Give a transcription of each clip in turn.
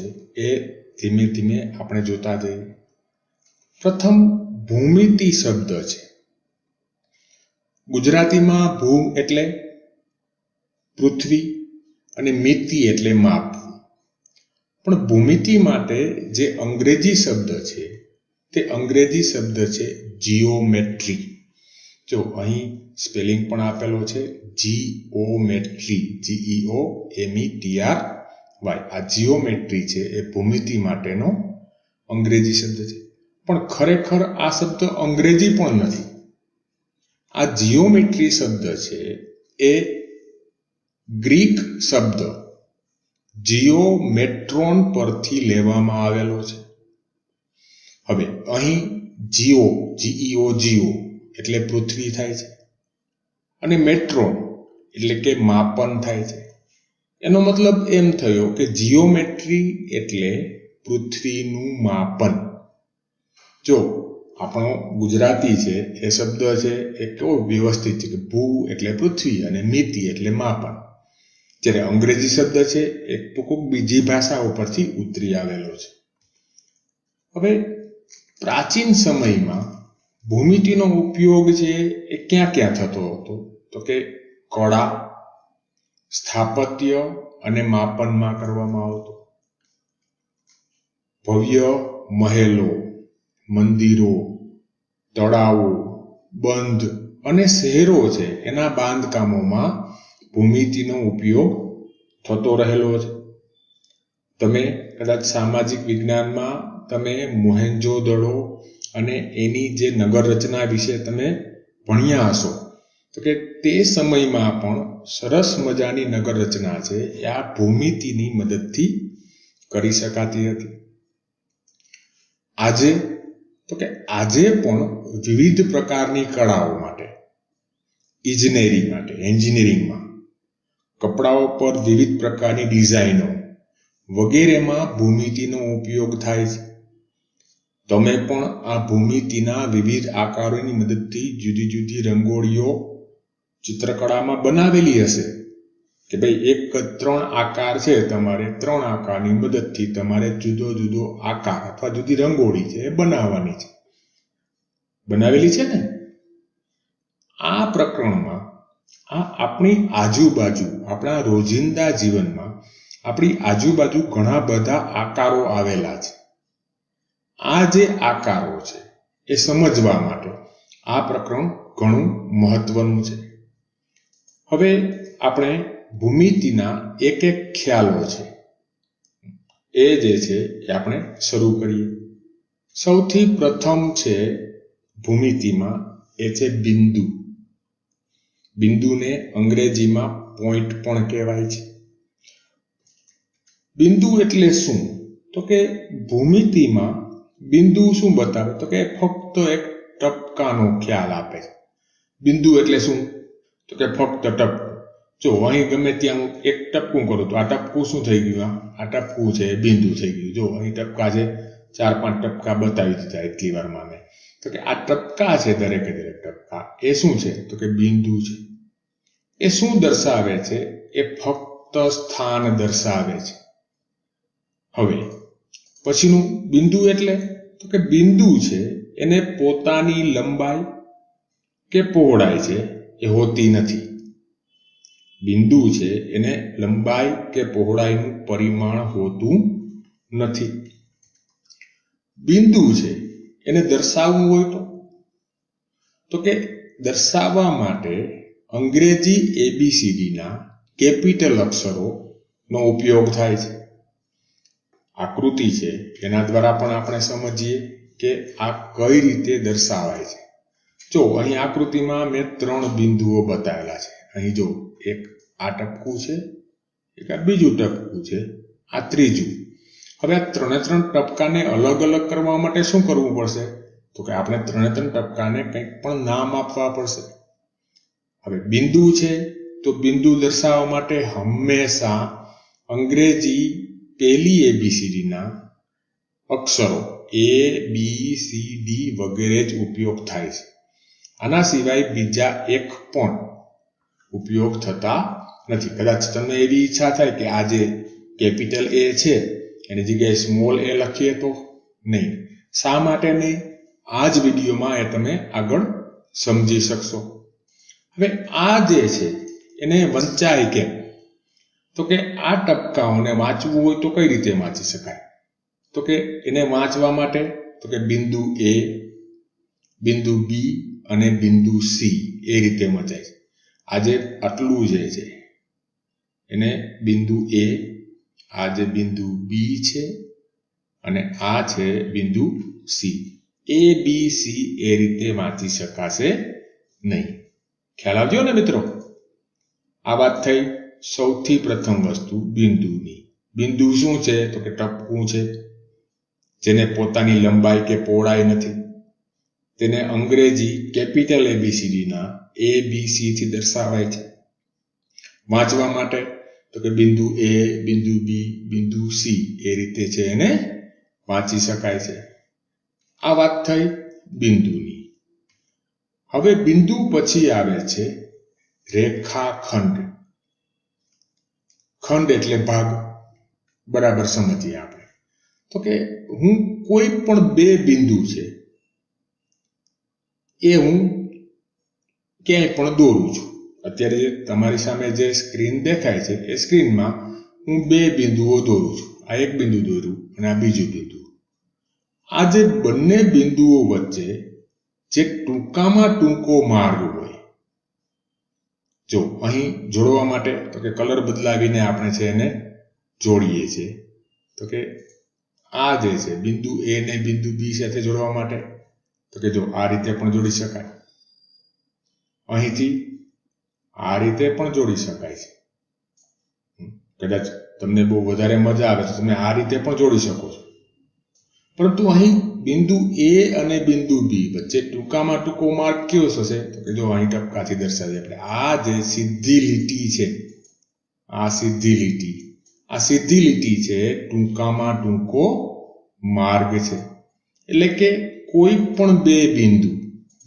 છે એ ધીમે ધીમે આપણે જોતા જઈએ. પ્રથમ ભૂમિતિ શબ્દ છે. ગુજરાતીમાં ભૂમ એટલે પૃથ્વી અને મિતિ એટલે માપવું. પણ ભૂમિતિ માટે જે અંગ્રેજી શબ્દ છે તે અંગ્રેજી શબ્દ છે જીઓમેટ્રી. જો અહીં સ્પેલિંગ પણ આપેલો છે જીઓમેટ્રી, GEOMETRY. આ જીઓમેટ્રી છે એ ભૂમિતિ માટેનો અંગ્રેજી શબ્દ છે. પણ ખરેખર આ શબ્દ અંગ્રેજી પણ નથી. આ જીઓમેટ્રી શબ્દ છે એ ગ્રીક શબ્દ જીઓમેટ્રોન પરથી લેવામાં આવેલો છે. હવે અહીં GEO એટલે પૃથ્વી થાય છે અને મેટ્રોન એટલે કે માપન થાય છે. એનો મતલબ એમ થયો કે જીઓમેટ્રી એટલે પૃથ્વીનું માપન. જો આપણો ગુજરાતી છે એ શબ્દ છે એ કેવો વ્યવસ્થિત છે કે ભૂ એટલે પૃથ્વી અને મિતિ એટલે માપન. જ્યારે અંગ્રેજી શબ્દ છે એ ટૂંક બીજી ભાષા ઉપરથી ઉતરી આવેલો છે. હવે પ્રાચીન સમયમાં ભૂમિતિનો ઉપયોગ છે એ ક્યાં ક્યાં થતો હતો? તો કે કળા, સ્થાપત્ય અને માપનમાં કરવામાં આવતો. ભવ્ય મહેલો, મંદિરો, તળાવો, બંધ અને શહેરો છે એના બાંધકામોમાં ભૂમિતિનો ઉપયોગ થતો રહેલો છે. તમે કદાચ સામાજિક વિજ્ઞાનમાં તમે મોહેંજો-દડો અને એની જે નગર રચના વિશે તમે ભણ્યા હશો તો કે તે સમયમાં પણ સરસ મજાની નગર રચના છે એ આ ભૂમિતિની મદદથી કરી શકાતી હતી. આજે પણ વિવિધ પ્રકારની કળાઓ માટે, ઇજનેરી માટે, એન્જિનિયરિંગમાં, કપડાઓ પર વિવિધ પ્રકારની ડિઝાઇનો વગેરેમાં ભૂમિતિનો ઉપયોગ થાય છે. તમે પણ આ ભૂમિતિના વિવિધ આકારોની મદદથી જુદી જુદી રંગોળીઓ ચિત્રકળામાં બનાવેલી હશે કે ભાઈ 3 આકાર છે, તમારે 3 આકારની મદદથી તમારે જુદો જુદો આકાર અથવા જુદી રંગોળી છે એ બનાવવાની છે. બનાવેલી છે ને? આ પ્રકરણમાં આપણી આજુબાજુ, આપણા રોજિંદા જીવનમાં આપણી આજુબાજુ ઘણા બધા આકારો આવેલા છે. આ જે આકારો છે એ સમજવા માટે આ પ્રકરણ ઘણું મહત્વનું છે. હવે આપણે ભૂમિતિના એક ખ્યાલો છે એ જે છે એ આપણે શરૂ કરીએ. સૌથી પ્રથમ છે ભૂમિતિમાં એ છે બિંદુ. બિંદુને અંગ્રેજીમાં પોઈન્ટ પણ કહેવાય છે. બિંદુ એટલે શું? તો કે ભૂમિતિમાં બિંદુ શું બતાવે? તો કે ફક્ત એક ટપકાનો ખ્યાલ આપે છે. બિંદુ એટલે શું? તો કે ફક્ત ટપકું. જો અહીં ગમે ત્યાં એક ટપકું કરું તો આ ટપકું શું થઈ ગયું? આ ટપકું છે બિંદુ થઈ ગયું. જો અહીં ટપકા છે, 4-5 ટપકા બતાવી દીધા એટલી વારમાં મેં. તો કે આ ટપકા છે, દરેકે દરેક ટપકા એ શું છે? તો કે બિંદુ છે. એ શું દર્શાવે છે? એ ફક્ત સ્થાન દર્શાવે છે. હવે પછીનું બિંદુ એટલે તો કે બિંદુ છે એને પોતાની લંબાઈ કે પહોળાઈ છે એ હોતી નથી. બિંદુ છે એને લંબાઈ કે પહોળાઈનું પરિમાણ હોતું નથી. બિંદુ છે એને દર્શાવવું હોય તો કે દર્શાવવા માટે અંગ્રેજી ABCDના કેપિટલ અક્ષરોનો ઉપયોગ થાય છે. આકૃતિ છે એના દ્વારા પણ આપણે સમજીએ કે આ કઈ રીતે દર્શાવાય છે. જો અહીં આકૃતિમાં મેં 3 બિંદુઓ બતાવેલા છે. અહીં જો એક આ ટપકું છે, એક આ બીજું ટપકું છે, આ ત્રીજું. હવે આ 3 ટપકાને અલગ અલગ કરવા માટે શું કરવું પડશે? તો કે આપણે 3 ટપકાને કંઈક પણ નામ આપવા પડશે. હવે બિંદુ છે તો બિંદુ દર્શાવવા માટે હંમેશા અંગ્રેજી પહેલી ABCDના અક્ષરો ABCD વગેરે જ ઉપયોગ થાય છે. આના સિવાય બીજા એક પણ ઉપયોગ થતા નથી. કદાચ તમને એવી ઈચ્છા થાય કે આ જે કેપિટલ A છે એની જગ્યાએ સ્મોલ એ લખીએ તો નહીં. શા માટે નહીં? આ જ વિડીયોમાં એ તમે આગળ સમજી શકશો. હવે આ જે છે એને વંચાય કેમ? તો કે આ ટપકાઓને વાંચવું હોય તો કઈ રીતે વાંચી શકાય? તો કે એને વાંચવા માટે તો કે બિંદુ A, બિંદુ B અને બિંદુ C એ રીતે વંચાય છે. આ જે આટલું જે છે એને બિંદુ A, આ જે બિંદુ B છે અને આ છે બિંદુ C. A, B, C એ રીતે વાંચી શકાશે નહીં. ખ્યાલ આવજો ને મિત્રો? આ વાત થઈ સૌથી પ્રથમ વસ્તુ બિંદુની. બિંદુ શું છે? તો કે ટપકું છે, જેને પોતાની લંબાઈ કે પહોળાઈ નથી. તેને અંગ્રેજી કેપિટલ ABCD ના A, B, C થી દર્શાવાય છે. વાંચવા માટે તો કે બિંદુ A, બિંદુ B, બિંદુ C એ રીતે છે એને વાંચી શકાય છે. આ વાત થઈ બિંદુની. હવે બિંદુ પછી આવે છે રેખાખંડ. ખંડ એટલે ભાગ. બરાબર સમજીએ આપણે. તો કે હું કોઈ પણ બે બિંદુ છે એ હું ક્યાંય પણ દોરું છું. અત્યારે તમારી સામે જે સ્ક્રીન દેખાય છે એ સ્ક્રીનમાં હું બે બિંદુઓ દોરું છું. આ એક બિંદુ દોર્યું અને આ બીજું બિંદુ. આ જે બંને બિંદુઓ વચ્ચે જે ટૂંકામાં ટૂંકો માર્ગ હોય, જો અહીં જોડવા માટે તો કે કલર બદલાવીને આપણે છે એને જોડીએ છીએ. તો કે આ જે છે બિંદુ A ને બિંદુ B સાથે જોડવા માટે તો કે જો આ રીતે પણ જોડી શકાય, અહીંથી આ રીતે પણ જોડી શકાય છે. કદાચ તમને બહુ વધારે મજા આવે તો તમે આ રીતે પણ જોડી શકો છો. પરંતુ અહીં બિંદુ A અને બિંદુ B વચ્ચે ટૂંકામાં ટૂંકો માર્ગ કયો થશે? તો કે જો અહીં ટપકાથી દર્શાવીએ આપણે. આ જે સીધી લીટી છે, આ સીધી લીટી છે ટૂંકામાં ટૂંકો માર્ગ છે. એટલે કે કોઈ પણ બે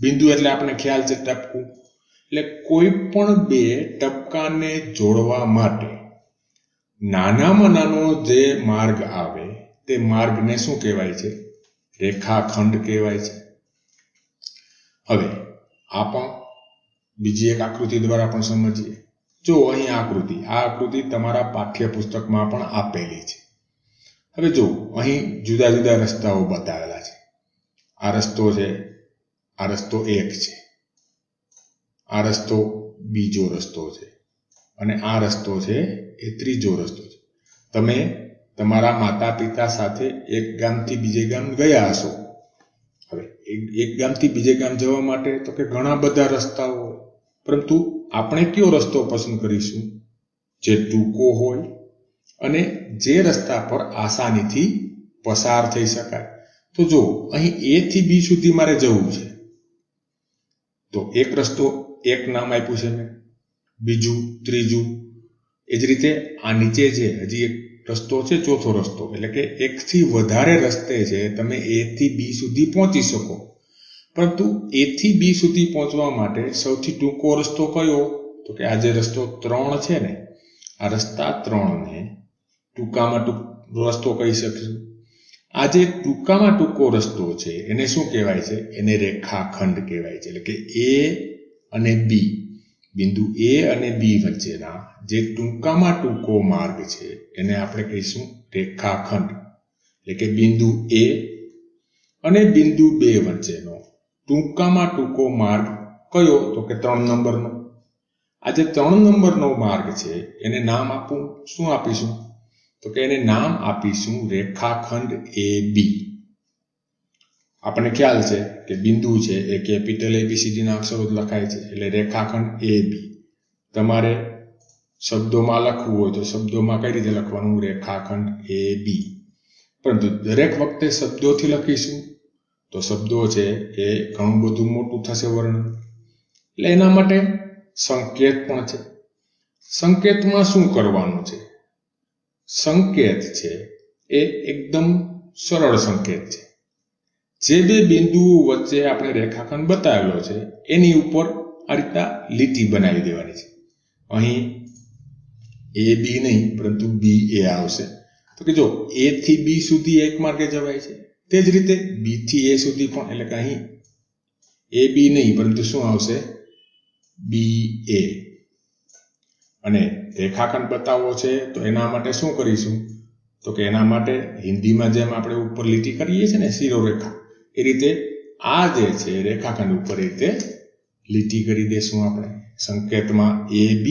બિંદુ એટલે આપણે ખ્યાલ છે ટપકું. એટલે કોઈ પણ બે ટપકાને જોડવા માટે નાનામાં નાનો જે માર્ગ આવે તે માર્ગને શું કહેવાય છે? રેખાખંડ કહેવાય છે. હવે આ પણ બીજી એક આકૃતિ દ્વારા પણ સમજીએ. જો અહીં આ આકૃતિ તમારા પાઠ્યપુસ્તકમાં પણ આપેલી છે. હવે જો અહીં જુદા જુદા રસ્તાઓ બતાવેલા છે. આ રસ્તો છે, આ રસ્તો એક છે, આ રસ્તો બીજો રસ્તો છે અને આ રસ્તો છે એ ત્રીજો રસ્તો છે. તમે તમારા માતા પિતા સાથે એક ગામથી બીજે ગામ ગયા હશો. હવે એક ગામથી બીજે ગામ જવા માટે તો કે ઘણા બધા રસ્તાઓ હોય, પરંતુ આપણે કયો રસ્તો પસંદ કરીશું? જે ટૂંકો હોય અને જે રસ્તા પર આસાનીથી પસાર થઈ શકાય. તો જો અહીં A થી B સુધી મારે જવું છે તો એક રસ્તો, એક નામ આપ્યું છે મેં, બીજું, ત્રીજું. એ જ રીતે આ નીચે છે હજી એક રસ્તો છે, ચોથો રસ્તો. એટલે કે એકથી વધારે રસ્તે છે તમે A થી B સુધી પહોંચી શકો. પરંતુ A થી B સુધી પહોંચવા માટે સૌથી ટૂંકો રસ્તો કયો? તો કે આ જે રસ્તો 3 છે ને, આ રસ્તા 3ને ટૂંકામાં ટૂંકો રસ્તો કહી શકીશું. આ જે ટૂંકામાં ટૂંકો રસ્તો છે એને શું કહેવાય છે? એને રેખાખંડ કહેવાય છે. એટલે કે A અને B, બિંદુ A અને B વચ્ચેના જે ટૂંકામાં ટૂંકો માર્ગ છે એને આપણે કહીશું રેખાખંડ. એટલે કે બિંદુ A અને બિંદુ 2 વચ્ચેનો ટૂંકામાં ટૂંકો માર્ગ કયો? તો કે 3 નંબરનો. આ જે 3 નંબરનો માર્ગ છે એને નામ શું આપીશું? તો કે એને નામ આપીશું રેખાખંડ AB. આપણને ખ્યાલ છે કે બિંદુ છે એ કેપિટલ ABCD ના અક્ષરો લખાય છે, એટલે રેખાખંડ AB. તમારે શબ્દોમાં લખવું હોય તો શબ્દોમાં કઈ રીતે લખવાનું? રેખાખંડ AB. પરંતુ દરેક વખતે શબ્દોથી લખીશું તો શબ્દો છે એ ઘણું બધું મોટું થશે વર્ણન. એટલે એના માટે સંકેત પણ છે. સંકેતમાં શું કરવાનું છે? સંકેત છે એ એકદમ સરળ સંકેત છે. જે બે બિંદુઓ વચ્ચે આપણે રેખાખંડ બતાવેલો છે એની ઉપર આ રીતના લીટી બનાવી દેવાની છે. અહીં AB નહીં પરંતુ BA આવશે તો કે જો A થી B સુધી એક માર્ગે જવાય છે, તે જ રીતે B થી A સુધી પણ, એટલે કે અહીં AB નહીં પરંતુ શું આવશે BA. અને રેખાખંડ બતાવવો છે તો એના માટે શું કરીશું, તો કે એના માટે હિન્દીમાં જેમ આપણે ઉપર લીટી કરીએ છીએ ને શિરોરેખા, એ રીતે આ જે છે રેખાખંડ ઉપર એ રીતે લીટી કરી દેશું આપણે. સંકેતમાં AB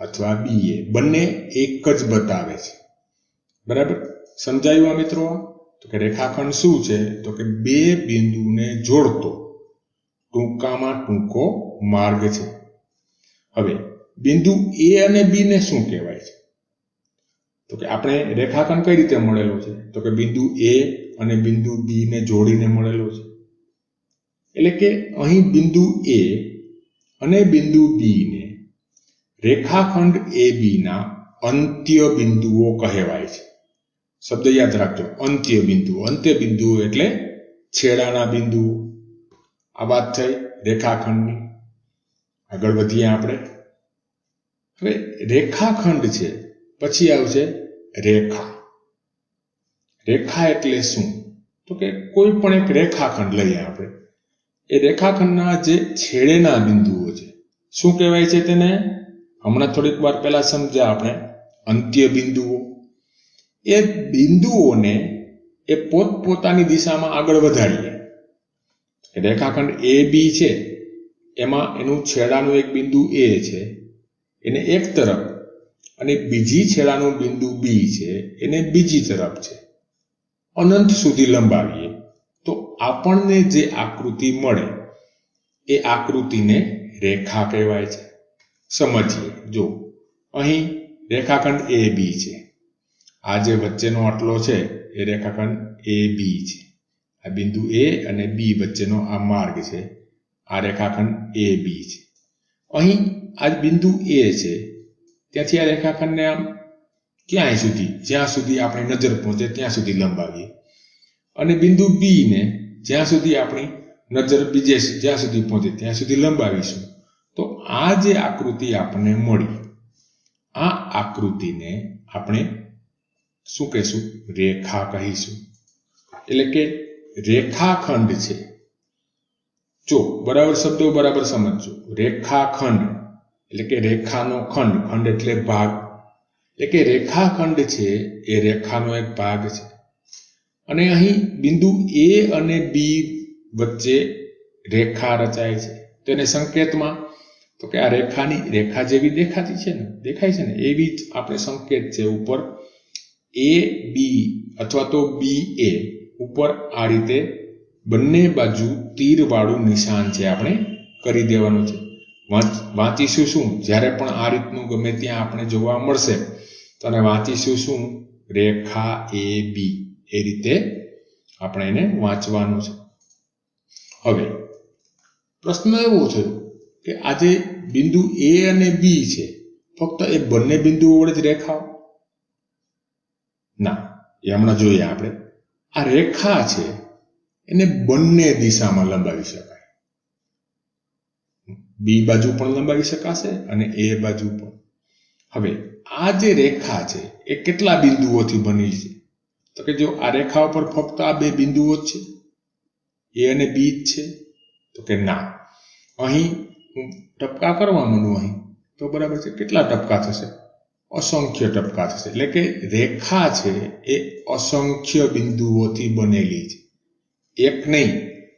અથવા BA બંને એક જ બતાવે છે. બરાબર સમજાયું આ મિત્રો? તો કે રેખાખંડ શું છે, તો કે બે બિંદુને જોડતો ટૂંકામાં ટૂંકો માર્ગ છે. હવે બિંદુ A અને B ને શું કહેવાય છે, તો કે આપણે રેખાખંડ કઈ રીતે મળેલો છે, તો કે બિંદુ A અને બિંદુ B ને જોડીને મળેલો છે. એટલે કે અહીં બિંદુ A અને બિંદુ B ને રેખાખંડ AB ના અંત્ય બિંદુઓ કહેવાય છે. શબ્દ યાદ રાખજો, અંત્ય બિંદુઓ. અંત્ય બિંદુઓ એટલે છેડાના બિંદુઓ. આ વાત થઈ રેખાખંડની. આગળ વધીએ આપણે. હવે રેખાખંડ છે પછી આવશે રેખા. રેખા એટલે શું, તો કે કોઈ પણ એક રેખાખંડ લઈએ આપણે. એ રેખાખંડના જે છેડેના બિંદુઓ છે શું કહેવાય છે તેને? હમણાં થોડીક વાર પહેલા સમજ્યા આપણે, અંત્ય બિંદુઓ. એ બિંદુઓને એ પોતપોતાની દિશામાં આગળ વધારીએ. રેખાખંડ AB છે એમાં એનું છેડાનું એક બિંદુ A છે, એને એક તરફ, અને બીજી છેડાનું બિંદુ B છે એને બીજી તરફ છે. અનંત સુધી લંબાવીએ તો આપણને જે આકૃતિ મળે એ આકૃતિને રેખા કહેવાય છે. સમજીએ. જો અહીં રેખાખંડ AB છે, આ જે વચ્ચેનો આટલો છે એ રેખાખંડ AB છે. આ બિંદુ A અને B વચ્ચેનો આ માર્ગ છે, આ રેખાખંડ AB છે. અહીં આ બિંદુ A છે ત્યાંથી આ રેખાખંડને આમ ક્યાંય સુધી, જ્યાં સુધી આપણી નજર પહોંચે ત્યાં સુધી લંબાવીએ, અને બિંદુ B ને જ્યાં સુધી આપણી નજર બીજે જ્યાં સુધી પહોંચે ત્યાં સુધી લંબાવીશું. તો આ જે આકૃતિ આપણને મળી, આ આકૃતિને આપણે શું કહીશું? રેખા કહીશું. એટલે કે રેખાખંડ છે. જો બરાબર શબ્દો બરાબર સમજજો. રેખાખંડ એટલે કે રેખાનો ખંડ, ખંડ એટલે ભાગ, એટલે કે રેખાખંડ છે એ રેખાનો એક ભાગ છે. અને અહીં બિંદુ A અને B વચ્ચે રેખા રચાય છે. તેને સંકેતમાં, તો કે આ રેખા જેવી દેખાય છે ને એવી જ આપણે સંકેત છે ઉપર AB અથવા તો BA ઉપર આ રીતે બંને બાજુ તીરવાળું નિશાન છે આપણે કરી દેવાનું છે. વાંચીશું શું? જ્યારે પણ આ રીતનું ગમે ત્યાં આપણે જોવા મળશે તો અને વાંચીશું શું? રેખા AB. એ રીતે આપણે એને વાંચવાનું છે. હવે પ્રશ્ન એવો થયો કે આ જે બિંદુ A અને B છે ફક્ત એ બંને બિંદુઓ વડે જ રેખાઓ? ના, એ હમણાં જોઈએ આપણે. આ રેખા છે એને બંને દિશામાં લંબાવી શકાય. B બાજુ પણ લંબાવી શકાશે અને A બાજુ પણ. હવે આ જે રેખા છે એ કેટલા બિંદુઓથી બની છે? તો કે જો આ રેખા ઉપર ફક્ત આ બે બિંદુઓ જ છે, A અને B જ છે? તો કે ના. અહીં હું ટપકા કરવા માંડું અહીં તો બરાબર છે, કેટલા ટપકા થશે? અસંખ્ય ટપકા થશે. એટલે કે રેખા છે એ અસંખ્ય બિંદુઓથી બનેલી છે. એક નહીં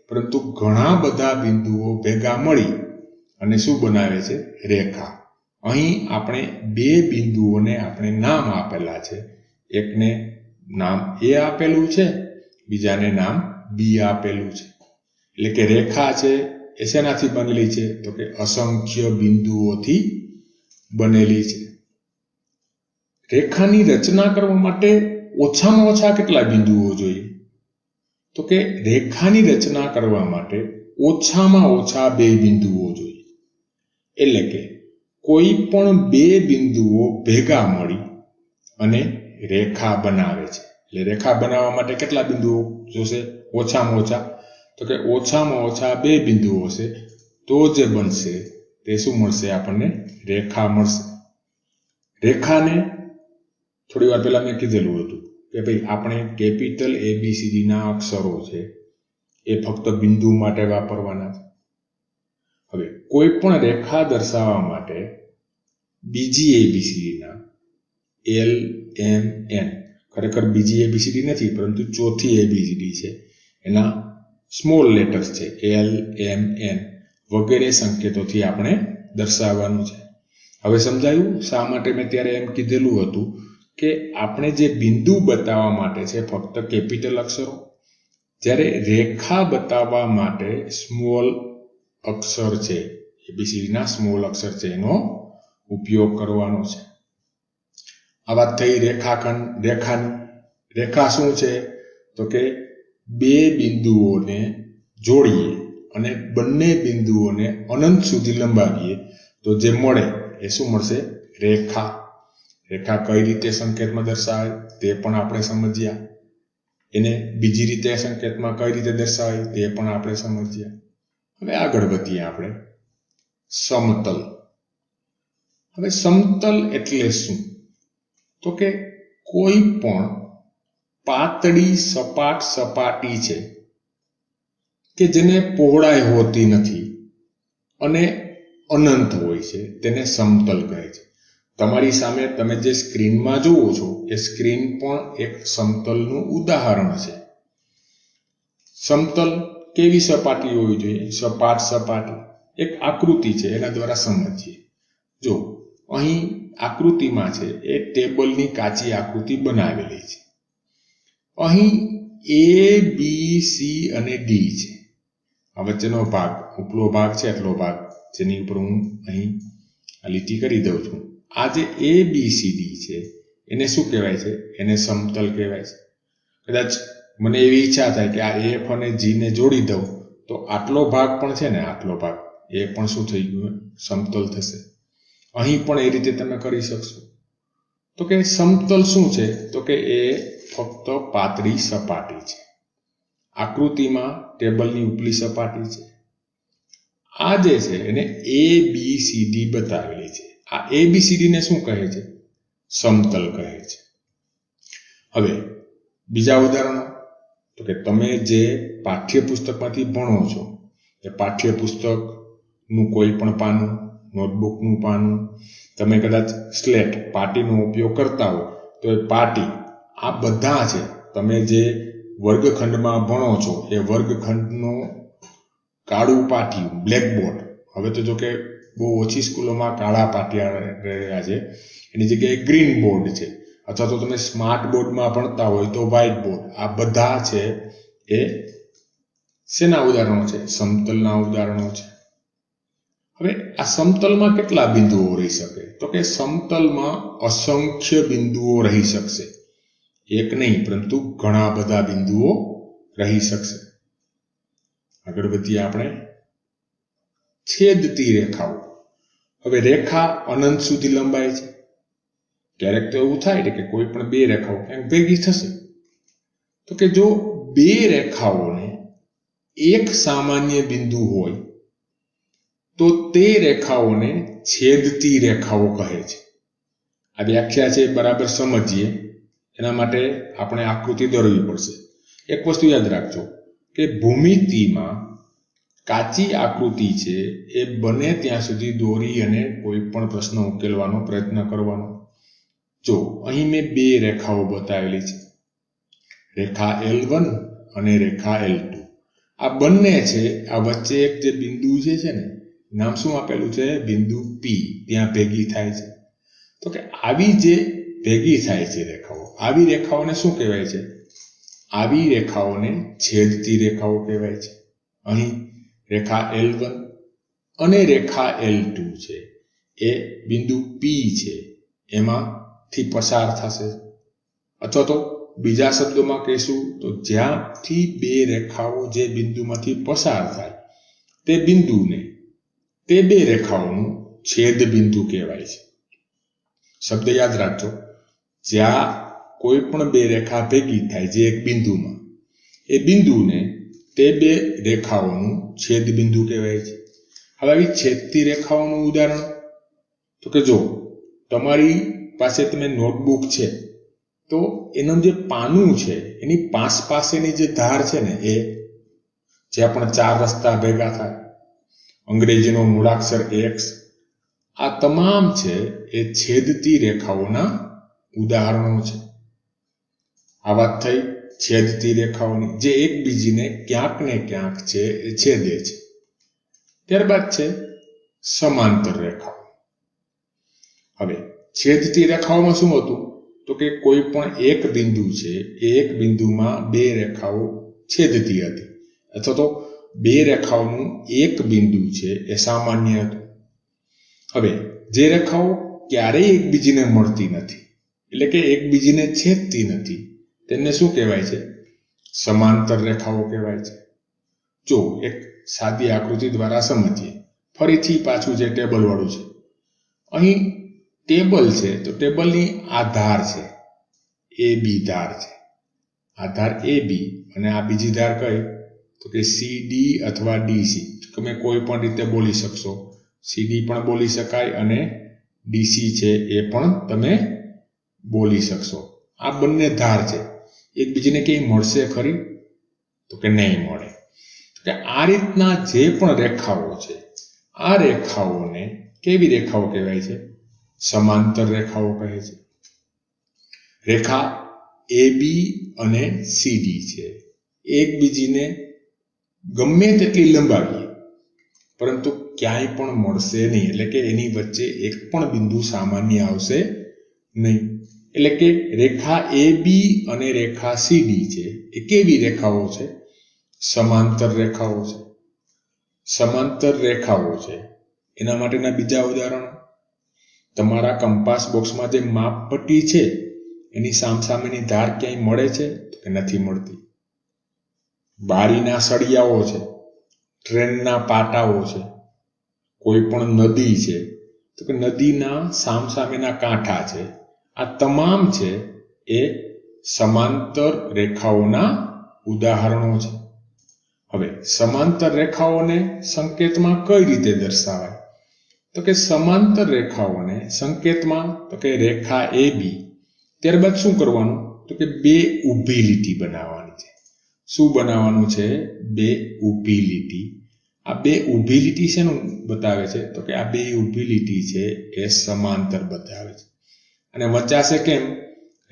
પરંતુ ઘણા બધા બિંદુઓ ભેગા મળી અને શું બનાવે છે? રેખા. અહીં આપણે બે બિંદુઓને આપણે નામ આપેલા છે. એકને નામ A આપેલું છે, બીજાને નામ B આપેલું છે. એટલે કે રેખા છે એ શેનાથી બનેલી છે? તો કે અસંખ્ય બિંદુઓથી બનેલી છે. રેખાની રચના કરવા માટે ઓછામાં ઓછા કેટલા બિંદુઓ જોઈએ? તો કે રેખાની રચના કરવા માટે ઓછામાં ઓછા બે બિંદુઓ જોઈએ. એટલે કે કોઈ પણ બે બિંદુઓ ભેગા મળી અને રેખા બનાવે છે. એટલે રેખા બનાવવા માટે કેટલા બિંદુઓ જોશે? ઓછામાં ઓછા. તો કે ઓછામાં ઓછા બે બિંદુઓ હશે તો જે બનશે તે શું મળશે? આપણને રેખા મળશે. રેખાને થોડી વાર પહેલા મેં કીધેલું હતું કે ભાઈ આપણે કેપિટલ ABCD ના અક્ષરો છે એ ફક્ત બિંદુ માટે વાપરવાના છે. હવે કોઈ પણ રેખા દર્શાવવા માટે બીજી ABCD ના L, M, N, ખરેખર બીજી ABCD નથી પરંતુ ચોથી ABCD છે, એના સ્મોલ લેટર્સ છે L, M, N વગેરે સંકેતોથી આપણે દર્શાવવાનું છે. હવે સમજાયું શા માટે મેં ત્યારે એમ કીધેલું હતું કે આપણે જે બિંદુ બતાવવા માટે છે ફક્ત કેપિટલ અક્ષરો, જ્યારે રેખા બતાવવા માટે સ્મોલ અક્ષર છે, ABCD ના સ્મોલ અક્ષર છે એનો ઉપયોગ કરવાનો છે. આ વાત થઈ રેખાની. રેખા શું છે? તો કે બે બિંદુઓને જોડીએ અને બંને બિંદુઓને અનંત સુધી લંબાવીએ તો જે મળે એ શું મળશે? રેખા. રેખા કઈ રીતે સંકેતમાં દર્શાવે તે પણ આપણે સમજ્યા. એને બીજી રીતે સંકેતમાં કઈ રીતે દર્શાવે તે પણ આપણે સમજ્યા. હવે આગળ વધીએ આપણે. સમતલ. હવે સમતલ એટલે શું? તો કે કોઈ પણ પાતળી સપાટ સપાટી છે કે જેને પહોળાઈ હોતી નથી અને અનંત હોય છે તેને સમતલ કહે છે. તમારી સામે તમે જે સ્ક્રીનમાં જુઓ છો એ સ્ક્રીન પણ એક સમતલનું ઉદાહરણ છે. સમતલ કેવી સપાટી હોવી જોઈએ? સપાટ સપાટી. એક આકૃતિ છે એના દ્વારા સમજીએ. જો અહીં આકૃતિમાં છે એ ટેબલની કાચી આકૃતિ બનાવેલી છે. અહીં A, B, C અને D છે. આ વચ્ચેનો ભાગ, ઉપલો ભાગ છે એટલો ભાગ જેની ઉપર હું અહીં આ લીટી કરી દઉં છું. આ જે ABCD છે એને શું કહેવાય છે? એને સમતલ કહેવાય છે. કદાચ મને એવી ઈચ્છા થાય કે આ F અને G ને જોડી દઉં તો આટલો ભાગ પણ છે ને, આટલો ભાગ એ પણ શું થઈ ગયું? સમતલ થશે. અહીં પણ એ રીતે તમે કરી શકશો. તો કે સમતલ શું છે? તો કે એ ફક્ત પાતળી સપાટી છે. આકૃતિમાં ટેબલની ઉપલી સપાટી છે. આ જે છે એને ABCD બતાવેલી છે. આ ABCD ને શું કહે છે? સમતલ કહે છે. હવે બીજા ઉદાહરણો. તો કે તમે જે પાઠ્યપુસ્તકમાંથી ભણો છો એ પાઠ્યપુસ્તકનું કોઈ પણ પાનું, નોટબુકનું પાનું, તમે કદાચ સ્લેટ પાટીનો ઉપયોગ કરતા હો તો એ પાટી, આ બધા છે તમે જે વર્ગખંડમાં ભણો છો એ વર્ગખંડનો કાળું પાટિયું, બ્લેકબોર્ડ. હવે તો જો કે બહુ ઓછી સ્કૂલોમાં કાળા પાટિયા રહ્યા છે, એની જગ્યાએ ગ્રીન બોર્ડ છે. અથવા તો તમે સ્માર્ટ બોર્ડમાં ભણતા હોય તો વ્હાઇટ બોર્ડ. આ બધા છે એ શેના ઉદાહરણો છે? સમતલના ઉદાહરણો છે. હવે આ સમતલમાં કેટલા બિંદુઓ રહી શકે? તો કે સમતલમાં અસંખ્ય બિંદુઓ રહી શકશે. એક નહીં પરંતુ ઘણા બધા બિંદુઓ રહી શકશે. આગળ વધીએ આપણે. છેદતી રેખાઓ. હવે રેખા અનંત સુધી લંબાય છે. ક્યારેક તો એવું થાય કે કોઈ પણ બે રેખાઓ ક્યાંક ભેગી થશે. તો કે જો બે રેખાઓને એક સામાન્ય બિંદુ હોય તો તે રેખાઓને છેદતી રેખાઓ કહે છે. આ વ્યાખ્યા છે બરાબર સમજીએ એના માટે આપણે આકૃતિ દોરવી પડશે. એક વસ્તુ યાદ રાખજો કે ભૂમિતિમાં કાચી આકૃતિ છે એ બને ત્યાં સુધી દોરી અને કોઈ પણ પ્રશ્ન ઉકેલવાનો પ્રયત્ન કરવાનો. જો અહીં મેં બે રેખાઓ બતાવેલી છે, રેખા L1 અને રેખા L2. આ બંને છે, આ વચ્ચે એક જે બિંદુ છે ને, નામ શું આપેલું છે? બિંદુ P. ત્યાં ભેગી થાય છે. તો કે આવી જે ભેગી થાય છે રેખાઓ, આવી રેખાઓને શું કહેવાય છે? આવી રેખાઓને છેદતી રેખાઓ કહેવાય છે. અહીં રેખા L1 અને રેખા L2 છે એ બિંદુ P છે એમાંથી પસાર થશે. અથવા તો બીજા શબ્દોમાં કહીશું તો જ્યાંથી બે રેખાઓ જે બિંદુમાંથી પસાર થાય તે બિંદુને તે બે રેખાઓનું છેદ બિંદુ કહેવાય છે. શબ્દ યાદ રાખજો. જ્યાં કોઈ પણ બે રેખા ભેગી થાય જે એક બિંદુમાં, એ બિંદુને તે બે રેખાઓનું છેદ બિંદુ કહેવાય છે. હવે આવી છેદતી રેખાઓનું ઉદાહરણ તો કે જો તમારી પાસે તમે નોટબુક છે, તો એનું જે પાનું છે એની પાસેની જે ધાર છે ને એ જે પણ 4 રસ્તા ભેગા થાય, અંગ્રેજીનો મૂળાક્ષર x, આ તમામ છે એ છેદતી રેખાઓના ઉદાહરણો છે. આ વાત થઈ છેદતી રેખાઓની, જે એકબીજીને ક્યાંક ને ક્યાંક છે એ છેદે છે. ત્યારબાદ છે સમાંતર રેખાઓ. હવે છેદતી રેખાઓમાં શું હતું? તો કે કોઈ પણ એક બિંદુ છે એ એક બિંદુમાં બે રેખાઓ છેદતી હતી, અથવા તો બે રેખાઓનું એક બિંદુ છે એ સામાન્ય હતું. હવે જે રેખાઓ ક્યારેય એકબીજીને મળતી નથી, એટલે કે એકબીજીને છેદતી નથી, તેને શું કહેવાય છે? સમાંતર રેખાઓ કહેવાય છે. જો એક સાદી આકૃતિ દ્વારા સમજીએ. ફરીથી પાછું જે ટેબલ વાળું છે, અહીં ટેબલ છે તો ટેબલની આ ધાર છે એ બી ધાર છે, આ ધાર એ બી, અને આ બીજી ધાર કઈ? તો કે CD અથવા DC. તમે કોઈ પણ રીતે બોલી શકશો. CD પણ બોલી શકાય અને DC છે એ પણ તમે બોલી શકશો. આ બંને ધાર છે, એકબીજીને ક્યાંય મળશે ખરી? તો કે નહીં મળે. કે આ રીતના જે પણ રેખાઓ છે, આ રેખાઓને કેવી રેખાઓ કહેવાય છે? સમાંતર રેખાઓ કહે છે. રેખા AB અને CD છે, એકબીજીને ગમે તેટલી લંબાવીએ પરંતુ ક્યાંય પણ મળશે નહીં, એટલે કે એની વચ્ચે એક પણ બિંદુ સામાન્ય આવશે નહીં. એટલે કે રેખા AB અને રેખા CD છે એ કેવી રેખાઓ છે? સમાંતર રેખાઓ છે. સમાંતર રેખાઓ છે એના માટેના બીજા ઉદાહરણો, તમારા કંપાસ બોક્સમાં જે માપપટ્ટી છે એની સામસામેની ધાર ક્યાંય મળે છે? તો કે નથી મળતી. બારીના સળિયાઓ છે, ટ્રેનના પાટાઓ છે, કોઈ પણ નદી છે તો કે નદીના સામસામેના કાંઠા છે, આ તમામ છે એ સમાંતર રેખાઓના ઉદાહરણો છે. હવે સમાંતર રેખાઓને સંકેતમાં કઈ રીતે દર્શાવાય? તો કે સમાંતર રેખાઓને સંકેતમાં તો કે રેખા AB, ત્યારબાદ શું કરવાનું? તો કે બે ઊભી લીટી બનાવવાની છે. શું બનાવવાનું છે? બે ઊભી લીટી. આ બે ઊભી લીટી શેનું બતાવે છે? તો કે આ બે ઊભી લીટી છે એ સમાંતર બતાવે છે. અને વચાશે કેમ?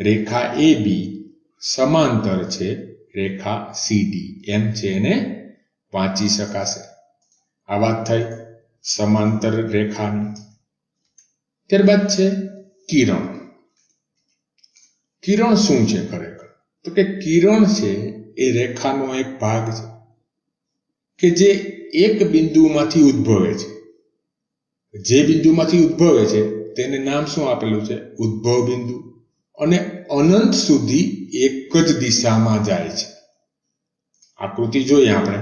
રેખા AB સમાંતર છે રેખા CD, એમ છે એને વાંચી શકાશે. આ વાત થઈ સમાંતર રેખાની. ત્યારબાદ છે કિરણ. કિરણ શું છે ખરેખર? તો કે કિરણ છે એ રેખાનો એક ભાગ છે કે જે એક બિંદુમાંથી ઉદ્ભવે છે. જે બિંદુમાંથી ઉદ્ભવે છે તેને નામ શું આપેલું છે? ઉદ્ભવ બિંદુ. અને અનંત સુધી એક જ દિશામાં જાય છે. આકૃતિ જોઈએ આપણે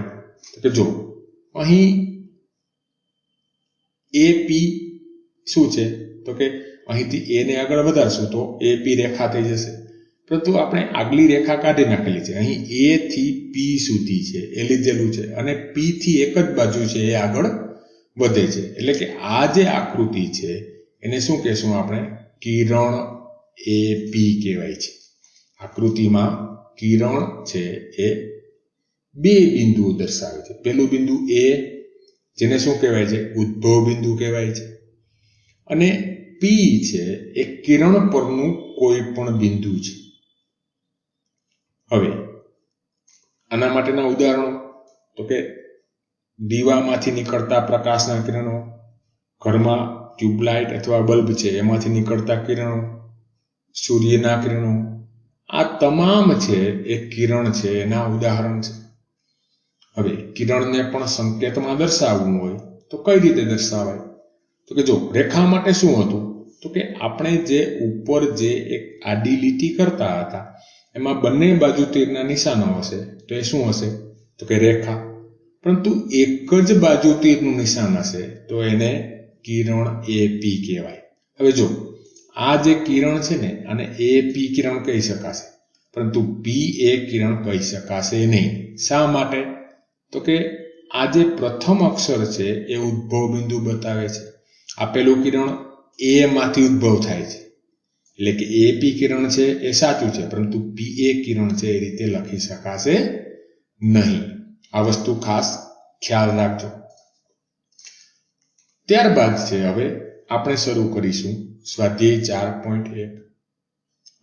તો જો અહીં AP શું છે? તો કે અહીંથી A ને આગળ વધારશું તો AP રેખા થઈ જશે, પરંતુ આપણે આગલી રેખા કાઢી નાખેલી છે. અહીં A થી P સુધી છે એ લીધેલું છે, અને P થી એક જ બાજુ છે એ આગળ વધે છે. એટલે કે આ જે આકૃતિ છે એને શું કહેશું આપણે? કિરણ AP કહેવાય છે. આકૃતિમાં કિરણ છે એ બે બિંદુઓ દર્શાવે છે. પહેલું બિંદુ A, જેને શું કહેવાય છે? ઉદ્ભવ બિંદુ કહેવાય છે. અને P છે એ કિરણ પરનું કોઈ પણ બિંદુ છે. હવે આના માટેના ઉદાહરણો તો કે દીવામાંથી નીકળતા પ્રકાશના કિરણો, ઘરમાં ટ્યુબલાઇટ અથવા બલ્બ છે એમાંથી નીકળતા કિરણો, સૂર્યના કિરણો, આ તમામ છે એ કિરણ છે એના ઉદાહરણ છે. હવે કિરણને પણ સંકેતમાં દર્શાવવું હોય તો કઈ રીતે દર્શાવાય? તો કે જો રેખા માટે શું હતું? તો કે આપણે જે ઉપર જે એક આડી લીટી કરતા હતા એમાં બંને બાજુ તીરના નિશાનો હશે તો એ શું હશે? તો કે રેખા. પરંતુ એક જ બાજુ તીરનું નિશાન હશે તો એને કિરણ AP કહેવાય. હવે જો આ જે કિરણ છે ને આને AP કિરણ કહી શકાશે, પરંતુ PA કિરણ કહી શકાશે નહીં. શા માટે? તો કે આ જે પ્રથમ અક્ષર છે એ ઉદ્ભવ બિંદુ બતાવે છે. આપેલું કિરણ A માંથી ઉદ્ભવ થાય છે, એટલે કે એપી કિરણ છે એ સાચું છે, પરંતુ પીએ કિરણ છે એ રીતે લખી શકાશે નહીં. આ વસ્તુ ખાસ ખ્યાલ રાખજો. ત્યારબાદ છે હવે આપણે શરૂ કરીશું સ્વાધ્યાય 4.1.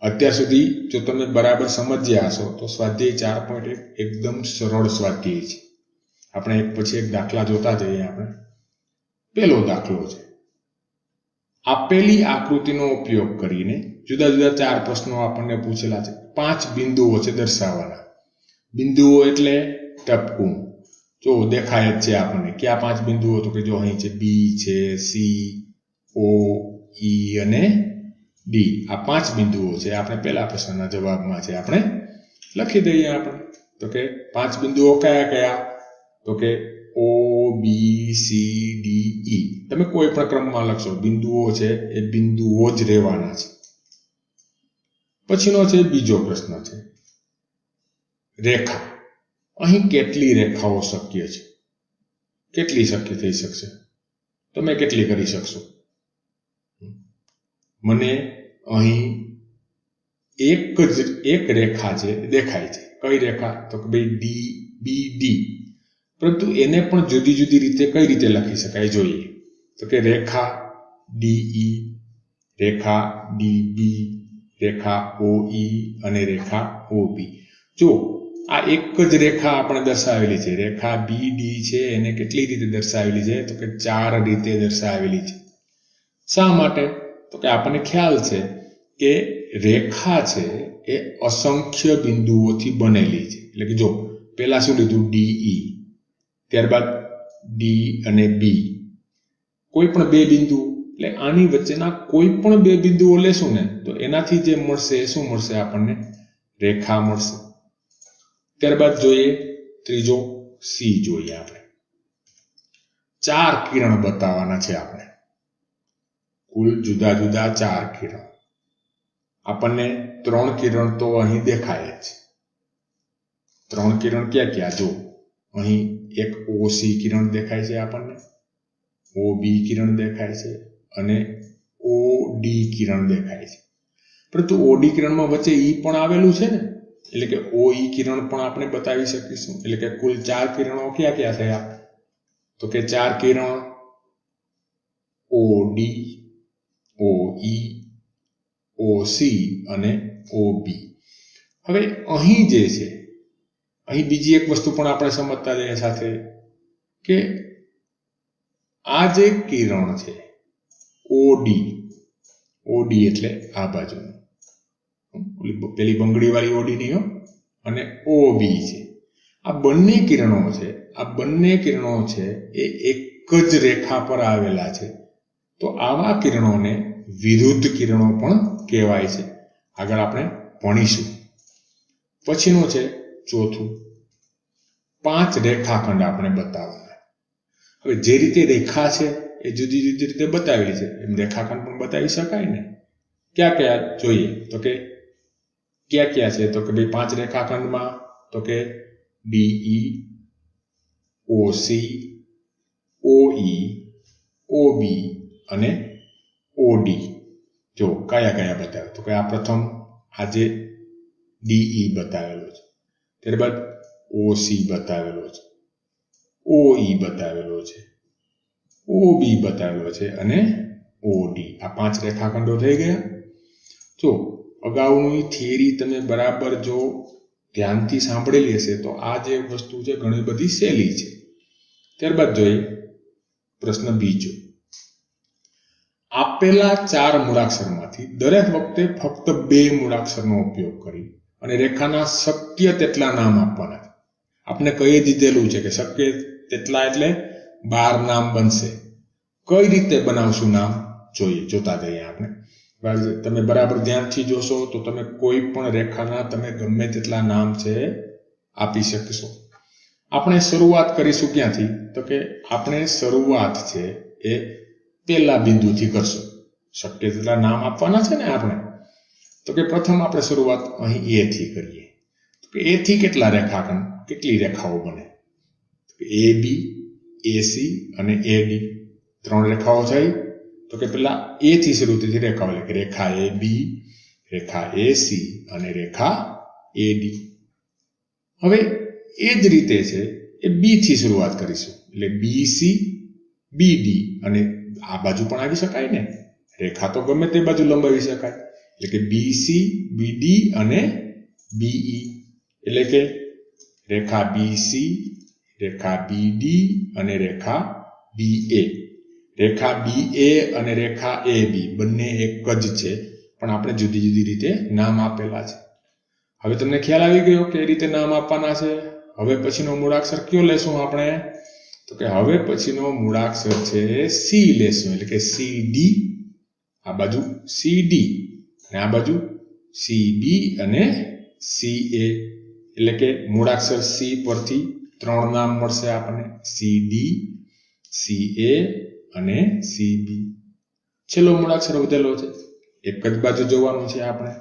અત્યાર સુધી જો તમે બરાબર સમજ્યા હશો તો સ્વાધ્યાય 4.1 એકદમ સરળ સ્વાધ્યાય છે. આપણે એક પછી એક દાખલા જોતા જઈએ. આપણે પહેલો દાખલો છે, આપેલી આકૃતિનો ઉપયોગ કરીને જુદા જુદા 4 પ્રશ્નો આપણને પૂછેલા છે. 5 બિંદુઓ છે દર્શાવવાના. બિંદુઓ એટલે ટપકું. જો દેખાય જ છે આપણને ક્યાં 5 બિંદુઓ, તો કે જો અહીં છે બી છે, સી, ઓ, ઈ અને ડી. આ 5 બિંદુઓ છે. આપણે પહેલા પ્રશ્નના જવાબમાં છે આપણે લખી દઈએ. આપણે તો કે 5 બિંદુઓ કયા કયા, તો કે ઓ, બી, સી, ડી, ઈ. તમે કોઈ પણ ક્રમમાં લખશો, બિંદુઓ છે એ બિંદુઓ જ રહેવાના છે. પછીનો છે બીજો પ્રશ્ન છે રેખા. અહીં કેટલી રેખાઓ શક્ય છે? કેટલી શક્ય થઈ શકશે? તમે કેટલી કરી શકશો? મને અહીં એક રેખા છે દેખાય છે. કઈ રેખા? તો કે ભાઈ ડી બી ડી. પરંતુ એને પણ જુદી જુદી રીતે કઈ રીતે લખી શકાય જોઈએ. તો કે રેખા ડીઈ, રેખા ડીબી, રેખા ઓઈ અને રેખા ઓબી. જો આ એક જ રેખા આપણે દર્શાવેલી છે. રેખા બી ડી છે એને કેટલી રીતે દર્શાવેલી છે? તો કે 4 રીતે દર્શાવેલી છે. શા માટે? તો કે આપણને ખ્યાલ છે કે રેખા છે એ અસંખ્ય બિંદુઓથી બનેલી છે. એટલે કે જો પહેલા શું લીધું, ડીઈ, ત્યારબાદ ડી અને બી, કોઈ પણ 2 બિંદુ, એટલે આની વચ્ચેના કોઈ પણ 2 બિંદુઓ લેશું ને તો એનાથી જે મળશે એ શું મળશે આપણને? રેખા મળશે. ત્યારબાદ જોઈએ ત્રીજો સી જોઈએ. આપણે 4 કિરણ બતાવવાના છે. આપણે કુલ જુદા જુદા 4 કિરણ. આપણને 3 કિરણ તો અહીં દેખાય જ છે. 3 કિરણ ક્યાં ક્યાં? જો અહીં એક ઓસી કિરણ દેખાય છે આપણને, ઓબી કિરણ દેખાય છે અને ઓડી કિરણ દેખાય છે. પરંતુ ઓડી કિરણમાં વચ્ચે ઈ પણ આવેલું છે ને, એટલે કે ઓઈ કિરણ પણ આપણે બતાવી શકીશું. એટલે કે કુલ 4 કિરણો ક્યાં ક્યાં થયા? તો કે 4 કિરણ ઓડી, ઓઈ, ઓસી અને ઓબી. હવે અહીં જે છે, અહીં બીજી એક વસ્તુ પણ આપણે સમજતા જઈએ સાથે કે આ જે કિરણ છે ઓડી, ઓડી એટલે આ બાજુનું, પેલી બંગડી વાળી ઓડી નહીં હો, અને ઓબી છે. આ બંને કિરણો છે, આ બંને કિરણો છે એ એક જ રેખા પર આવેલા છે. તો આવા કિરણોને વિરુદ્ધ કિરણો પણ કહેવાય છે. આગળ આપણે ભણીશું. પછીનું છે ચોથું, 5 રેખાખંડ આપણે બતાવવાના. હવે જે રીતે રેખા છે એ જુદી જુદી રીતે બતાવેલી છે, એમ રેખાખંડ પણ બતાવી શકાય ને. ક્યાં ક્યાં જોઈએ? તો કે ક્યાં ક્યાં છે? તો કે ભાઈ 5 રેખાખંડમાં તો કે ડીઈ, ઓસી, ઓઈ, ઓબી અને ઓડી. જો કયા કયા બતાવે? તો કે આ પ્રથમ આ જે ડીઈ બતાવેલો છે, ત્યારબાદ ઓસી બતાવેલો છે, ઓઈ બતાવેલો છે, ઓબી બતાવેલો છે અને ઓડી. આ 5 રેખાખંડો થઈ ગયા. જો અગાઉની થિયરી તમે બરાબર જો ધ્યાનથી સાંભળેલી હશે તો આ જે વસ્તુ છે ઘણી બધી સહેલી છે. ત્યારબાદ જોઈએ પ્રશ્ન બીજો. આપેલા 4 મૂળાક્ષરમાંથી દરેક વખતે ફક્ત 2 મૂળાક્ષરનો ઉપયોગ કરી અને રેખાના શક્ય તેટલા નામ આપવાના છે. આપણે કહી દીધેલું છે કે શક્ય તેટલા એટલે 12 નામ બનશે. કઈ રીતે બનાવશું નામ જોઈએ, જોતા જઈએ આપણે. તમે બરાબર ધ્યાનથી જોશો તો તમે કોઈ પણ રેખાના તમે ગમે તેટલા નામ છે આપી શકશો. આપણે શરૂઆત કરીશું ક્યાંથી? તો કે આપણે શરૂઆત છે એ પહેલા બિંદુથી કરશું. શક્ય તેટલા નામ આપવાના છે ને આપણે. તો કે પ્રથમ આપણે શરૂઆત અહીં એ થી કરીએ. તો કે એ થી કેટલા રેખાખંડ, કેટલી રેખાઓ બને? એ બી, એસી અને એડી 3 રેખાઓ થઈ. તો કે પેલા એ થી શરૂ થતી રેખાઓ એટલે કે રેખા એ બી, રેખા એ સી અને રેખા એ ડી. હવે એ જ રીતે છે એ બી થી શરૂઆત કરીશું એટલે બી સી બી ડી અને આ બાજુ પણ આવી શકાય ને, રેખા તો ગમે તે બાજુ લંબાવી શકાય એટલે કે બી સી બી ડી અને બીઈ એટલે કે રેખા બી સી, રેખા બી ડી અને રેખા બી એ. રેખા બી એ અને રેખા એ બી બંને એક જ છે, પણ આપણે જુદી જુદી રીતે નામ આપેલા છે. હવે તમને ખ્યાલ આવી ગયો કે એ રીતે નામ આપવાના છે. હવે પછીનો મૂળાક્ષર કયો લેશું આપણે? તો કે હવે પછીનો મૂળાક્ષર છે સી લેશું એટલે કે સી ડી, આ બાજુ સી ડી અને આ બાજુ સી બી અને સી એ એટલે કે મૂળાક્ષર સી પરથી 3 નામ મળશે આપણને, સી ડી, સી એ અને સી બી. છેલ્લો મૂળાક્ષર વધેલો છે, એક જ બાજુ જોવાનું છે આપણે,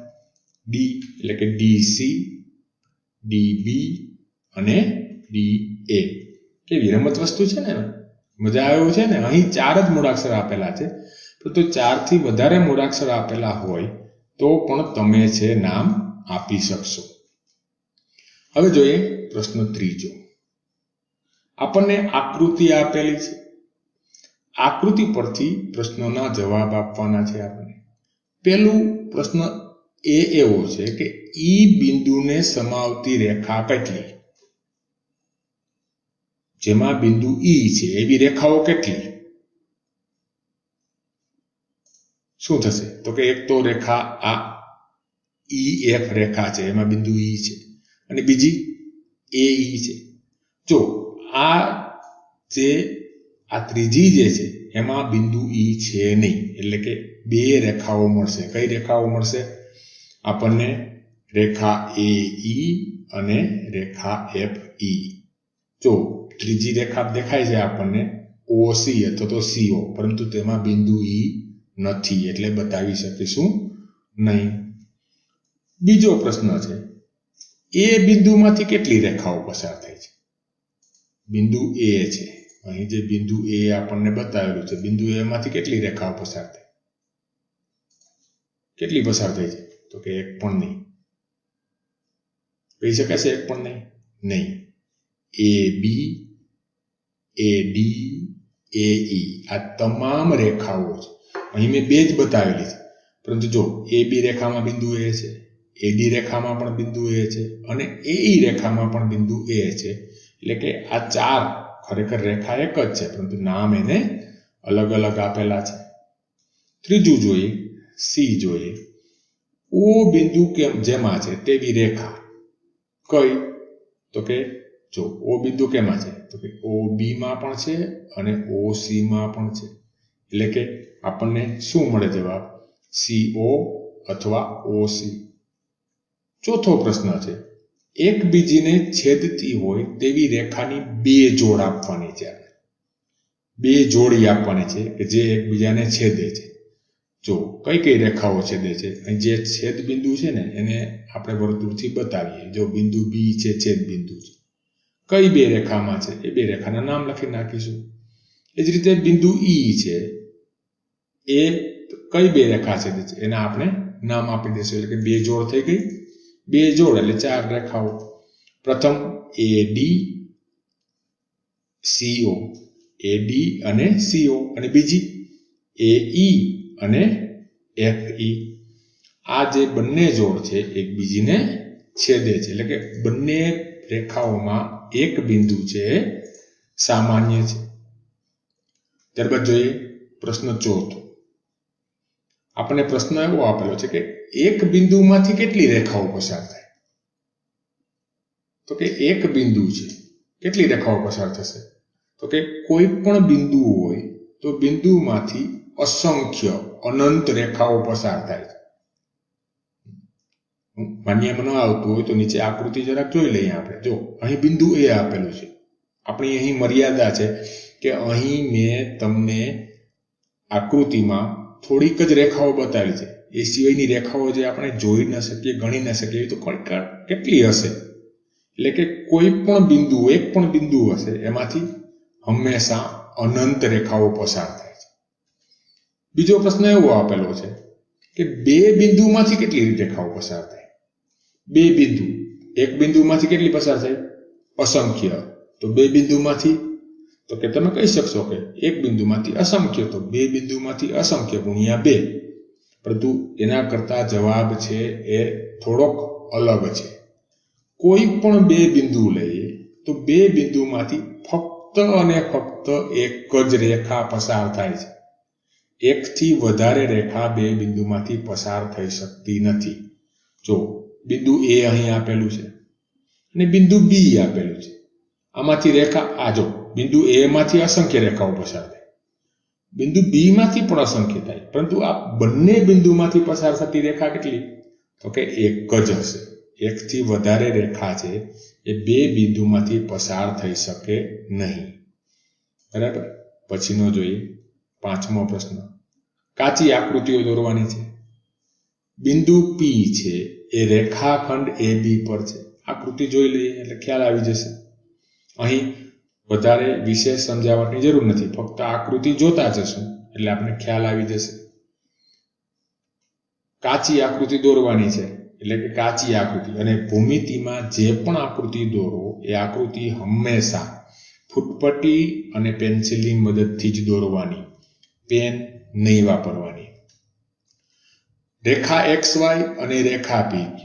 ડી એટલે કે ડી સી, ડી બી અને ડી એ. કેવી રમત વસ્તુ છે ને, મજા આવે છે ને. અહીં 4 જ મૂળાક્ષર આપેલા છે, તો 4 થી વધારે મૂળાક્ષર આપેલા હોય તો પણ તમે છે નામ આપી શકશો. હવે જોઈએ પ્રશ્ન 3. આપણને આકૃતિ આપેલી છે, આકૃતિ પરથી પ્રશ્નોના જવાબ આપવાના છે આપણે. પહેલું પ્રશ્ન એવો છે કે ઈ બિંદુને સમાવતી રેખા કેટલી? જેમાં બિંદુ ઈ છે એવી રેખાઓ કેટલી? શું થશે? તો કે એક તો રેખા આ ઈ એફ રેખા છે એમાં બિંદુ ઈ છે અને બીજી એ ઈ છે. જો આ ત્રીજી જે છે એમાં બિંદુ ઈ છે નહીં એટલે કે 2 રેખાઓ મળશે. કઈ રેખાઓ મળશે આપણને? રેખા એ ઈ અને રેખા એફ ઈ. જો ત્રીજી રેખા દેખાય છે આપણને ઓસી અથવા તો સીઓ, પરંતુ તેમાં બિંદુ ઈ નથી એટલે બતાવી શકીશું નહીં. બીજો પ્રશ્ન છે એ બિંદુમાંથી કેટલી રેખાઓ પસાર થાય છે? બિંદુ એ છે, અહીં જે બિંદુ એ આપણને બતાવેલું છે, બિંદુ એ માંથી કેટલી રેખાઓ પસાર થાય? કેટલી પસાર થાય છે? તો કે એક પણ નહીં. કહી શકાશે એક પણ નહીં. એ બી, એ ડી, એ ઈ આ તમામ રેખાઓ છે. અહીં મેં 2 જ બતાવેલી છે, પરંતુ જો એ બી રેખામાં બિંદુ એ છે, એ ડી રેખામાં પણ બિંદુ એ છે અને એ ઈ રેખામાં પણ બિંદુ એ છે. એટલે કે આ 4 ખરેખર રેખા એક જ છે, પરંતુ નામ એને અલગ અલગ આપેલા છે. ત્રીજું જોઈએ, સી જોઈએ. ઓ બિંદુ જેમાં છે તેવી રેખા કઈ? તો કે જો ઓ બિંદુ કેમાં છે? તો કે ઓ બી માં પણ છે અને ઓ સી માં પણ છે. એટલે કે આપણને શું મળે જવાબ? CO અથવા OC. ચોથો પ્રશ્ન છે એકબીજીને છેદતી હોય તેવી રેખાની 2 જોડ આપવાની છે. 2 જોડી આપવાની છે કે જે એકબીજાને છેદે છે. જો કઈ રેખાઓ છેદે છે? જે છેદ બિંદુ છે ને એને આપણે વર્તુળથી બતાવીએ. જો બિંદુ બી છે, છેદ બિંદુ છે. કઈ 2 રેખામાં છે? એ 2 રેખાના નામ લખી નાખીશું. એ જ રીતે બિંદુ ઈ છે, એ કઈ 2 રેખા છેદે છે એના આપણે નામ આપી દઈશું. એટલે કે 2 જોડ થઈ ગઈ. 2 જોડ એટલે 4 રેખાઓ. પ્રથમ AD CO, AD અને CO અને બીજી AE અને FE. આ જે બંને જોડ છે એકબીજીને છેદે છે એટલે કે બંને રેખાઓમાં એક બિંદુ છે સામાન્ય છે. ત્યારબાદ જોઈએ પ્રશ્ન 4. આપણને પ્રશ્ન એવો આપેલો છે કે એક બિંદુમાંથી કેટલી રેખાઓ પસાર થાય? તો કે એક બિંદુ છે, કેટલી રેખાઓ પસાર થશે? તો કે કોઈ પણ બિંદુ હોય તો બિંદુમાંથી અસંખ્ય અનંત રેખાઓ પસાર થાય છે. માન્યમાં ન આવતું હોય તો નીચે આકૃતિ જરાક જોઈ લઈએ આપણે. જો અહીં બિંદુ એ આપેલું છે. આપણી અહીં મર્યાદા છે કે અહીં મેં તમને આકૃતિમાં થોડીક જ રેખાઓ બતાવી છે. એ સિવાયની રેખાઓ જે આપણે જોઈ ન શકીએ, ગણી ન શકીએ એવી તો કેટલી હશે? એટલે કે કોઈ પણ બિંદુ, એક પણ બિંદુ હશે એમાંથી હંમેશા અનંત રેખાઓ પસાર થાય છે. બીજો પ્રશ્ન એવો આપેલો છે કે બે બિંદુમાંથી કેટલી રેખાઓ પસાર થાય? બે બિંદુ, એક બિંદુમાંથી કેટલી પસાર થાય? અસંખ્ય. તો બે બિંદુમાંથી, તો કે તમે કહી શકશો કે એક બિંદુમાંથી અસંખ્ય, તો બે બિંદુમાંથી અસંખ્ય ગુણ્યા બે. પરંતુ એના કરતા જવાબ છે એ થોડોક અલગ છે. કોઈ પણ બે બિંદુ લઈએ તો બે બિંદુમાંથી ફક્ત અને ફક્ત એક જ રેખા પસાર થાય છે. એકથી વધારે રેખા બે બિંદુમાંથી પસાર થઈ શકતી નથી. જો બિંદુ A અહીં આપેલું છે અને બિંદુ B આપેલું છે. આમાંથી રેખા આ જો બિંદુ A માંથી અસંખ્ય રેખાઓ પસાર થાય, બિંદુ B માંથી પણ અસંખ્ય થાય, પરંતુ આ બંને બિંદુમાંથી પસાર થતી રેખા કેટલી? તો કે એક જ હશે. એકથી વધારે રેખા છે એ બે બિંદુમાંથી પસાર થઈ શકે નહીં. બરાબર. પછીનો જોઈએ, પાંચમો પ્રશ્ન. કાચી આકૃતિઓ દોરવાની છે. બિંદુ P છે એ રેખાખંડ AB પર છે. આકૃતિ જોઈ લઈએ એટલે ખ્યાલ આવી જશે. અહીં વધારે વિશેષ સમજાવવાની જરૂર નથી, ફક્ત આકૃતિ જોતા જશું એટલે આપણે ખ્યાલ આવી જશે. કાચી આકૃતિ દોરવાની છે એટલે કે કાચી આકૃતિ, અને ભૂમિતિમાં જે પણ આકૃતિ દોરો એ આકૃતિ હંમેશા ફૂટપટ્ટી અને પેન્સિલની મદદથી જ દોરવાની, પેન નહીં વાપરવાની. રેખા XY અને રેખા PQ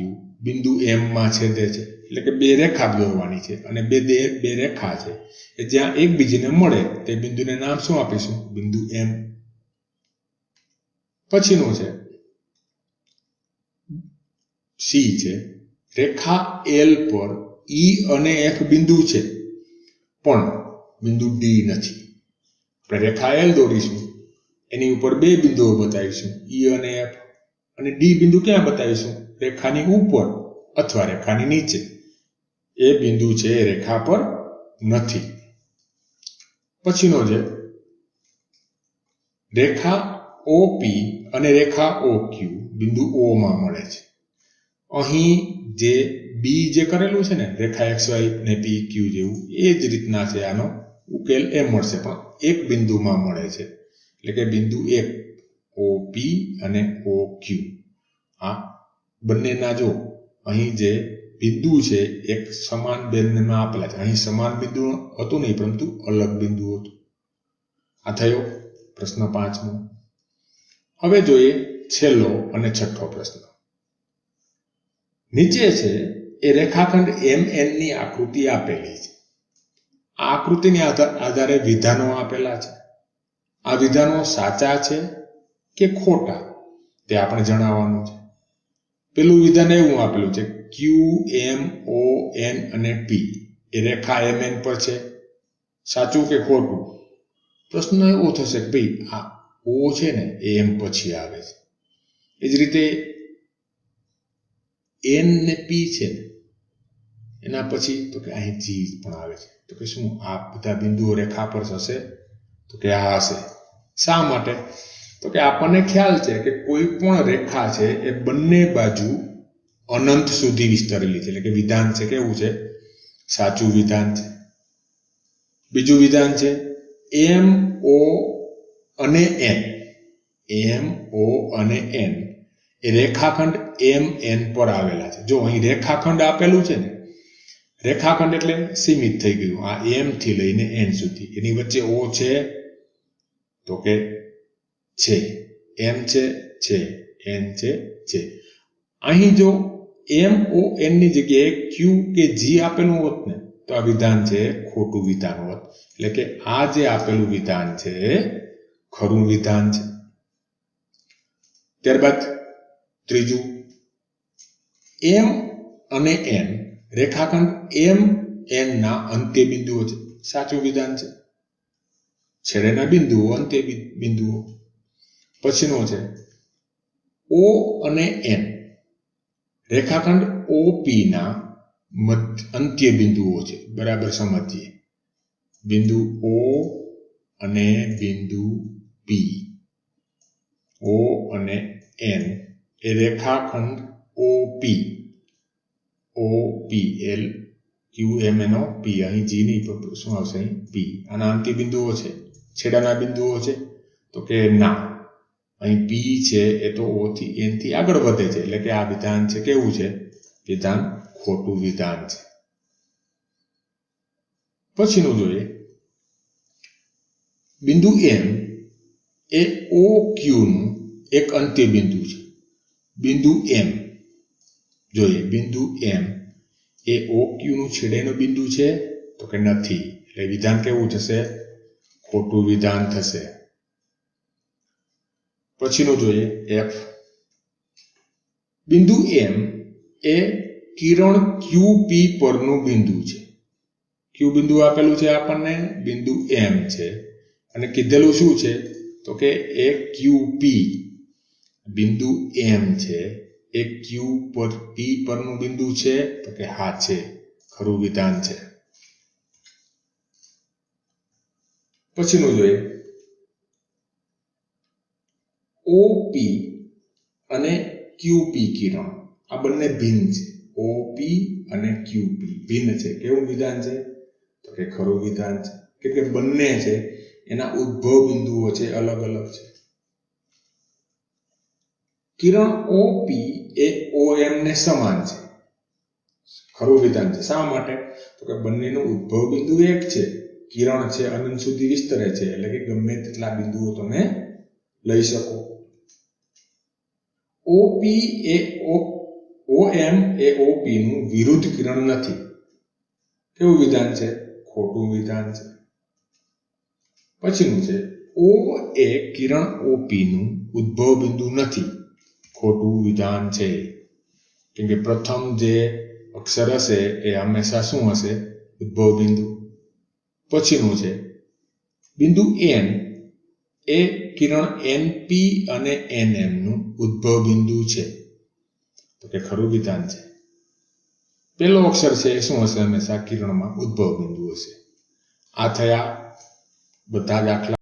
બિંદુ M માં છેદે છે, એટલે કે બે રેખા દોરવાની છે, અને બે રેખા છે એ જ્યાં એકબીજાને મળે તે બિંદુને નામ શું આપીશું? બિંદુ M. પછીનું છે C છે. રેખા L પર E અને F બિંદુ છે પણ બિંદુ D નથી. આપણે રેખા L દોરીશું, એની ઉપર બે બિંદુઓ બતાવીશું, E અને F, અને D બિંદુ ક્યાં બતાવીશું? રેખાની ઉપર અથવા રેખાની નીચે. એ બિંદુ છે એ રેખા પર નથી. પછીનો છે રેખા OP અને રેખા OQ બિંદુ O માં મળે છે. અહીં જે B જે કરેલું છે ને રેખા XY ને PQ જેવું, એ જ રીતના છે. આનો ઉકેલ એમ મળશે, પણ એક બિંદુમાં મળે છે, એટલે કે બિંદુ એક OP અને OQ. આ બંનેના જો અહીં જે બિંદુ છે એક સમાન બેનમાં આપેલા છે. અહીં સમાન બિંદુ હતું નહીં, પરંતુ અલગ બિંદુ હતું. આ થયો પ્રશ્ન 5મો. હવે જોઈએ છેલ્લો અને છઠ્ઠો પ્રશ્ન. નીચે છે એ રેખાખંડ MN ની આકૃતિ આપેલી છે. આ આકૃતિને આધારે વિધાનો આપેલા છે. આ વિધાનો સાચા છે કે ખોટા તે આપણે જણાવવાનું છે. પેલું વિધાન એવું આપેલું છે, Q, M, O, N અને P એ રેખા MN પર છે. સાચું કે ખોટું? પ્રશ્ન એવો થશે કે ભાઈ આ O છે ને એ M પછી આવે છે, એ જ રીતે N ને P છે એના પછી, તો કે અહીં G પણ આવે છે. તો કે શું આ બધા બિંદુઓ રેખા પર હશે? તો કે આ હશે. શા માટે? તો કે આપણને ખ્યાલ છે કે કોઈ પણ રેખા છે એ બંને બાજુ અનંત સુધી વિસ્તરેલી છે, એટલે કે વિધાન છે કેવું છે? સાચું વિધાન છે. બીજું વિધાન છે M, O અને N. M, O અને N એ રેખાખંડ MN પર આવેલા છે. જો અહીં રેખાખંડ આપેલું છે ને, રેખાખંડ એટલે સીમિત થઈ ગયું, આ M થી લઈને N સુધી. એની વચ્ચે O છે? તો કે છે. M છે, N છે. અહીં જો M, O, N ની જગ્યાએ Q કે G આપેલું હોત ને, તો આ વિધાન છે ખોટું વિધાન હોત. એટલે કે આ જે આપેલું વિધાન છે ખરું વિધાન છે. ત્યારબાદ ત્રીજું, M અને N રેખાખંડ MN ના અંત્ય બિંદુઓ છે. સાચું વિધાન છે. છેડેના બિંદુઓ અંત્ય બિંદુઓ. પછીનો છે O અને N રેખાખંડ OP ના અંત્ય બિંદુઓ છે. બરાબર સમજીએ. બિંદુ O અને બિંદુ P, O અને N એ રેખાખંડ OP, OPL, QMNO P, અહીં G નહીં પણ શું આવશે? અહીં P. આના અંત્ય બિંદુઓ છે, છેડાના બિંદુઓ છે? તો કે ના, અહીં P છે એ તો O થી N થી આગળ વધે છે, એટલે કે આ વિધાન છે કેવું છે? વિધાન ખોટું વિધાન છે. પછીનું જોઈએ, બિંદુ M એ OQ નું એક અંત્ય બિંદુ છે. બિંદુ M જોઈએ, બિંદુ M એ OQ નું છેડેનું બિંદુ છે? તો કે નથી, એટલે વિધાન કેવું થશે? ખોટું વિધાન થશે. પછીનું જોઈએ F. બિંદુ M એ કિરણ QP પરનું બિંદુ છે. Q બિંદુ આપેલું છે આપણને, બિંદુ M છે, અને કીધેલું શું છે? તો કે એ QP બિંદુ M છે એ Q પર P પરનું બિંદુ છે? તો કે હા છે, ખરું વિધાન છે. પછીનું જોઈએ, OP અને QP કિરણ આ બંને ભિન્ન છે. OP અને QP ભિન્ન છે. કેવું વિધાન છે? તો કે ખરું વિધાન છે, કેમ કે બંને છે એના ઉદ્ભવ બિંદુઓ છે, અલગ અલગ છે. કિરણ OP એ OM ને સમાન છે. ખરું વિધાન છે. શા માટે? તો કે બંનેનું ઉદ્ભવ બિંદુ એક છે. કિરણ છે અનંત સુધી વિસ્તરે છે, એટલે કે ગમે તેટલા બિંદુઓ તમે લઈ શકો. OP એ OM એ OP નું વિરુદ્ધ કિરણ નથી. કેવું વિધાન છે? ખોટું વિધાન છે. પછીનું છે, O એ કિરણ OP નું ઉદ્ભવ બિંદુ નથી. ખોટું વિધાન છે, કેમ કે પ્રથમ જે અક્ષર હશે એ હંમેશા શું હશે? ઉદ્ભવ બિંદુ. પછીનું છે, બિંદુ N એ કિરણ NP અને NM નું ઉદ્ભવ બિંદુ છે. તો કે ખરું વિધાન છે. પહેલો અક્ષર છે એ શું હશે? હંમેશા કિરણમાં ઉદ્ભવ બિંદુ હશે. આ થયા બધા દાખલા.